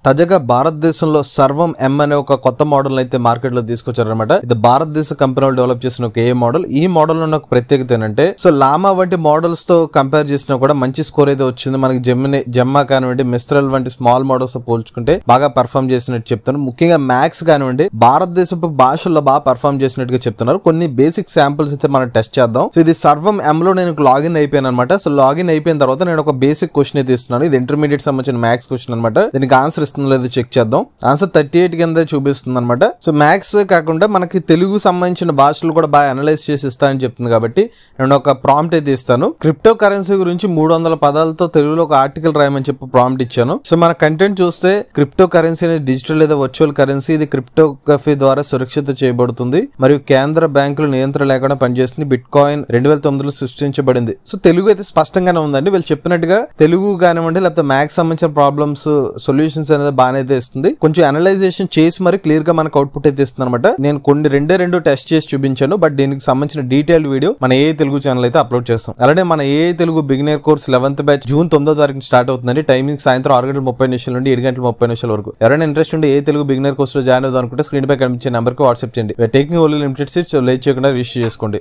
తాజాగా భారతదేశంలో సర్వం ఎం అనే ఒక కొత్త మోడల్ అయితే మార్కెట్ లో తీసుకొచ్చారనమాట. ఇది భారతదేశ కంపెనీలు డెవలప్ చేసిన ఒక ఏ మోడల్. ఈ మోడల్ లో ఉన్న ఒక ప్రత్యేకత ఏంటంటే లామా వంటి మోడల్స్ తో కంపేర్ చేసినా కూడా మంచి స్కోర్ అయితే వచ్చింది. మనకి జెమ్మా కానివ్వండి, మిస్ట్రల్ వంటి స్మాల్ మోడల్స్ తో పోల్చుకుంటే బాగా పర్ఫామ్ చేసినట్టు చెప్తాను. ముఖ్యంగా మ్యాక్స్ కానివ్వండి భారతదేశపు భాషల్లో బాగా పర్ఫామ్ చేసినట్టుగా చెప్తున్నారు. కొన్ని బేసిక్ శాంపుల్స్ అయితే మనం టెస్ట్ చేద్దాం. సో ఇది సర్వం ఎం లో నేను లాగిన్ అయిపోయాను అనమాట. సో లాగిన్ అయిపోయిన తర్వాత నేను ఒక బేసిక్ క్వశ్చన్ అయితే ఇస్తున్నాను. ఇది ఇంటర్మీడియట్ సంబంధించిన మ్యాథ్స్ క్వశ్చన్ అనమాట. దీనికి ఆన్సర్ ఇస్తుందో లేదో చెక్ చేద్దాం. ఆన్సర్ 38 కింద చూపిస్తుంది అనమాట. సో మ్యాథ్స్ కాకుండా మనకి తెలుగు సంబంధించిన భాషలు కూడా బాగా అనలైజ్ చేసి ఇస్తానని చెప్తుంది కాబట్టి నేను ఒక ప్రాంప్ట్ అయితే ఇస్తాను. క్రిప్టో కరెన్సీ గురించి 300 పదాలతో తెలుగులో ఒక ఆర్టికల్ రాయమని చెప్పి ప్రాంప్ట్ ఇచ్చాను. సో మన కంటెంట్ చూస్తే క్రిప్టో కరెన్సీ అనేది డిజిటల్ లేదా వర్చువల్ కరెన్సీ. ఇది క్రిప్టోగ్రఫీ ద్వారా సురక్షిత చేయబడుతుంది మరియు కేంద్ర బ్యాంకులు నియంత్రణ లేకుండా పనిచేస్తుంది. బిట్ కాయిన్ 2009లో సృష్టించబడింది. సో తెలుగు అయితే స్పష్టంగానే ఉందండి. వీళ్ళు చెప్పినట్టుగా తెలుగు కానివ్వండి లేకపోతే మ్యాథ్స్ సంబంధించిన ప్రాబ్లమ్స్ సొల్యూషన్స్ అనేది బాగానే అయితే ఇస్తుంది. కొంచెం అనలైజేషన్ చేసి మరి క్లియర్ గా మనకు అవుట్పుట్ అయితే ఇస్తుంది అనమాట. నేను కొన్ని రెండు టెస్ట్ చేసి చూపించాను. బట్ దీనికి సంబంధించిన డీటెయిల్ వీడియో మన ఏ తెలుగు ఛానల్ అయితే అప్లోడ్ చేస్తాం. అలానే మన ఏ Telugu beginner course 11th batch June 9వ తారీఖు స్టార్ట్ అవుతుందండి. టైమింగ్ సాయంత్రం 6:30 నుండి 7:30 వరకు. ఎవరైనా ఇంట్రెస్ట్ ఉండి ఏ తెలుగు బిగినర్ కోర్స్ లో జాయిన్ అవుదాం అనుకుంటే స్క్రీన్ పై కనిపించే నెంబర్ కి వాట్సాప్ చేయండి. Taking only limited seats late చేయకుండా రిజిస్టర్ చేసుకోండి.